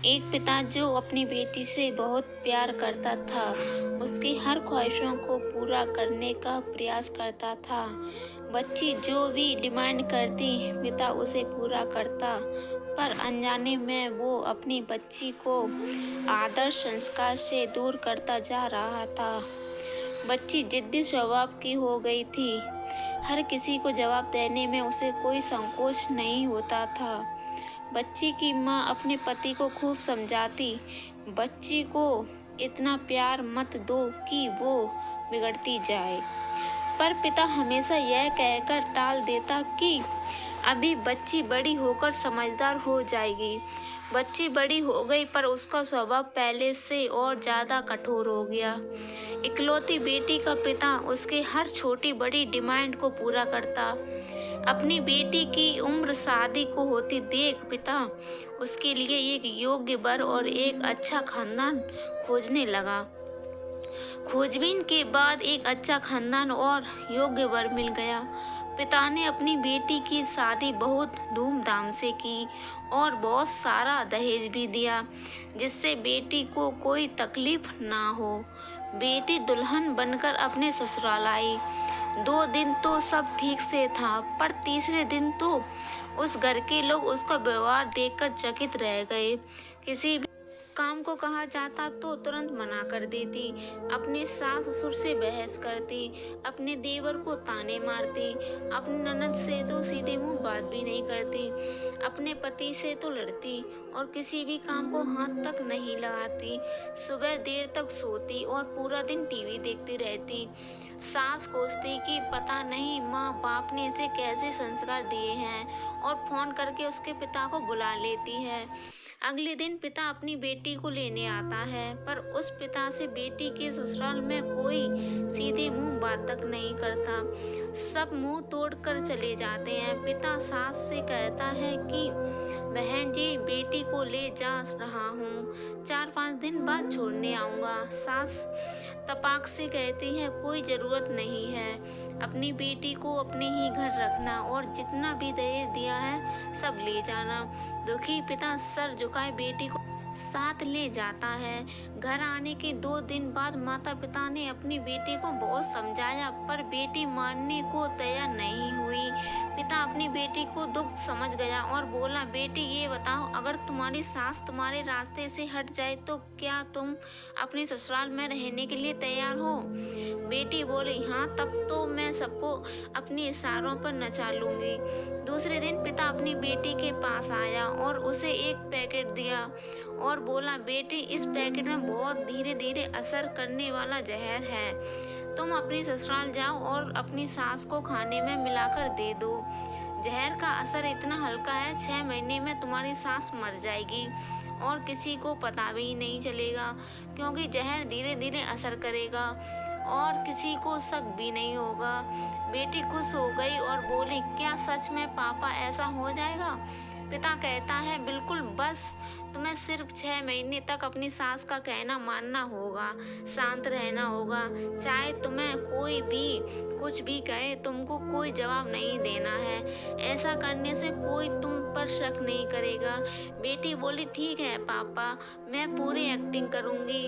एक पिता जो अपनी बेटी से बहुत प्यार करता था, उसकी हर ख्वाहिशों को पूरा करने का प्रयास करता था। बच्ची जो भी डिमांड करती, पिता उसे पूरा करता, पर अनजाने में वो अपनी बच्ची को आदर्श संस्कार से दूर करता जा रहा था। बच्ची जिद्दी स्वभाव की हो गई थी। हर किसी को जवाब देने में उसे कोई संकोच नहीं होता था। बच्ची की माँ अपने पति को खूब समझाती, बच्ची को इतना प्यार मत दो कि वो बिगड़ती जाए। पर पिता हमेशा यह कहकर टाल देता कि अभी बच्ची बड़ी होकर समझदार हो जाएगी। बच्ची बड़ी हो गई, पर उसका स्वभाव पहले से और ज्यादा कठोर हो गया। इकलौती बेटी का पिता उसके हर छोटी बड़ी डिमांड को पूरा करता। अपनी बेटी की उम्र शादी को होती देख पिता उसके लिए एक योग्य वर और एक अच्छा खानदान खोजने लगा। खोजबीन के बाद एक अच्छा खानदान और योग्य वर मिल गया। पिता ने अपनी बेटी की शादी बहुत धूमधाम से की और बहुत सारा दहेज भी दिया, जिससे बेटी को कोई तकलीफ ना हो। बेटी दुल्हन बनकर अपने ससुराल आई। 2 दिन तो सब ठीक से था, पर तीसरे दिन तो उस घर के लोग उसका व्यवहार देखकर चकित रह गए। किसी भी काम को कहा जाता तो तुरंत मना कर देती, अपने सास ससुर से बहस करती, अपने देवर को ताने मारती, अपनी ननद से तो सीधे मुंह बात भी नहीं करती, अपने पति से तो लड़ती और किसी भी काम को हाथ तक नहीं लगाती। सुबह देर तक सोती और पूरा दिन टीवी देखती रहती। सास कोसती कि पता नहीं माँ बाप ने इसे कैसे संस्कार दिए हैं, और फोन करके उसके पिता को बुला लेती है। अगले दिन पिता अपनी बेटी को लेने आता है, पर उस पिता से बेटी के ससुराल में कोई सीधे मुंह बात तक नहीं करता। सब मुंह तोड़ कर चले जाते हैं। पिता सास से कहता है कि बहन जी, बेटी को ले जा रहा हूँ, 4-5 दिन बाद छोड़ने आऊंगा। सास तपाक से कहती है कोई जरूरत नहीं है, अपनी बेटी को अपने ही घर रखना और जितना भी दहेज दिया है सब ले जाना। दुखी पिता सर झुकाए बेटी को साथ ले जाता है। घर आने के 2 दिन बाद माता पिता ने अपनी बेटी को बहुत समझाया, पर बेटी मानने को तैयार नहीं हुई। पिता अपनी बेटी को दुख समझ गया और बोला, बेटी ये बताओ, अगर तुम्हारी सास तुम्हारे रास्ते से हट जाए तो क्या तुम अपने ससुराल में रहने के लिए तैयार हो? बेटी बोली, हाँ, तब तो मैं सबको अपने इशारों पर नचा लूंगी। दूसरे दिन पिता अपनी बेटी के पास आया और उसे एक पैकेट दिया और बोला, बेटी, इस पैकेट में बहुत धीरे धीरे असर करने वाला जहर है, तुम अपनी ससुराल जाओ और अपनी सास को खाने में मिलाकर दे दो। जहर का असर इतना हल्का है, 6 महीने में तुम्हारी सास मर जाएगी और किसी को पता भी नहीं चलेगा, क्योंकि जहर धीरे धीरे असर करेगा और किसी को शक भी नहीं होगा। बेटी खुश हो गई और बोली, क्या सच में पापा ऐसा हो जाएगा? पिता कहता है, बिल्कुल, बस तुम्हें सिर्फ 6 महीने तक अपनी सास का कहना मानना होगा, शांत रहना होगा। चाहे तुम्हें कोई भी कुछ भी कहे, तुमको कोई जवाब नहीं देना है। ऐसा करने से कोई तुम पर शक नहीं करेगा। बेटी बोली, ठीक है पापा, मैं पूरी एक्टिंग करूंगी।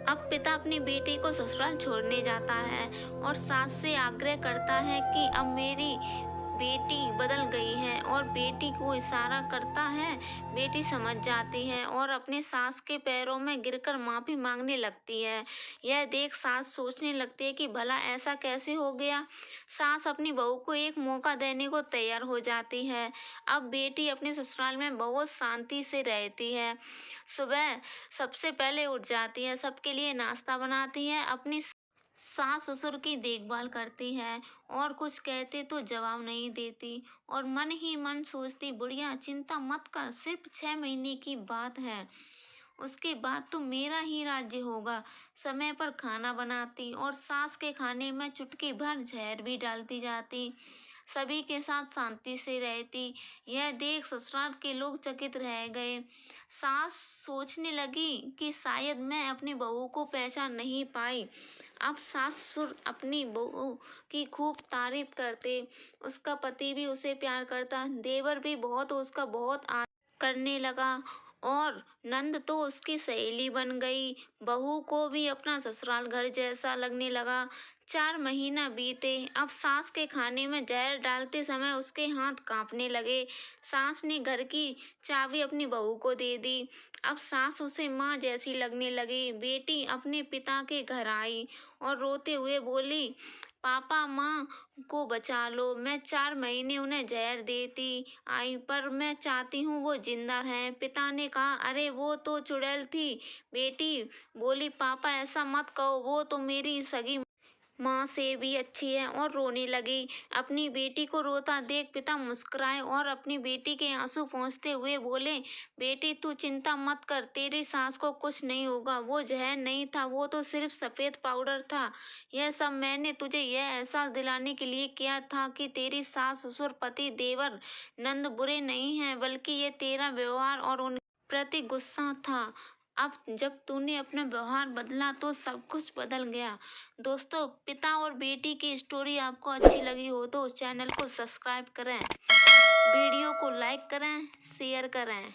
अब पिता अपनी बेटी को ससुराल छोड़ने जाता है और सास से आग्रह करता है कि अब मेरी बेटी बदल गई है, और बेटी को इशारा करता है। बेटी समझ जाती है और अपने सास के पैरों में गिरकर माफी मांगने लगती है। यह देख सास सोचने लगती है कि भला ऐसा कैसे हो गया। सास अपनी बहू को एक मौका देने को तैयार हो जाती है। अब बेटी अपने ससुराल में बहुत शांति से रहती है। सुबह सबसे पहले उठ जाती है, सबके लिए नाश्ता बनाती है, अपनी सास ससुर की देखभाल करती है और कुछ कहते तो जवाब नहीं देती, और मन ही मन सोचती, बुढ़िया चिंता मत कर, सिर्फ 6 महीने की बात है, उसके बाद तो मेरा ही राज्य होगा। समय पर खाना बनाती और सास के खाने में चुटकी भर जहर भी डालती जाती। सभी के साथ शांति से रहती। यह देख ससुराल के लोग चकित रह गए। सास सोचने लगी कि शायद मैं अपनी बहू को पहचान नहीं पाई। अब सास ससुर अपनी बहू की खूब तारीफ करते, उसका पति भी उसे प्यार करता, देवर भी बहुत उसका बहुत आदर करने लगा और नंद तो उसकी सहेली बन गई। बहू को भी अपना ससुराल घर जैसा लगने लगा। 4 महीना बीते। अब सास के खाने में जहर डालते समय उसके हाथ कांपने लगे। सास ने घर की चाबी अपनी बहू को दे दी। अब सास उसे माँ जैसी लगने लगी। बेटी अपने पिता के घर आई और रोते हुए बोली, पापा माँ को बचा लो। मैं 4 महीने उन्हें जहर देती आई, पर मैं चाहती हूँ वो जिंदा रहें। पिता ने कहा, अरे वो तो चुड़ैल थी। बेटी बोली, पापा ऐसा मत कहो, वो तो मेरी सगी माँ से भी अच्छी है, और रोने लगी। अपनी बेटी को रोता देख पिता मुस्कुराए और अपनी बेटी के आंसू पोंछते हुए बोले, बेटी तू चिंता मत कर, तेरी सास को कुछ नहीं होगा। वो जहर नहीं था, वो तो सिर्फ सफेद पाउडर था। यह सब मैंने तुझे यह एहसास दिलाने के लिए किया था कि तेरी सास, ससुर, पति, देवर, नंद बुरे नहीं हैं, बल्कि ये तेरा व्यवहार और उन प्रति गुस्सा था। अब जब तूने अपना व्यवहार बदला तो सब कुछ बदल गया। दोस्तों, पिता और बेटी की स्टोरी आपको अच्छी लगी हो तो चैनल को सब्सक्राइब करें, वीडियो को लाइक करें, शेयर करें।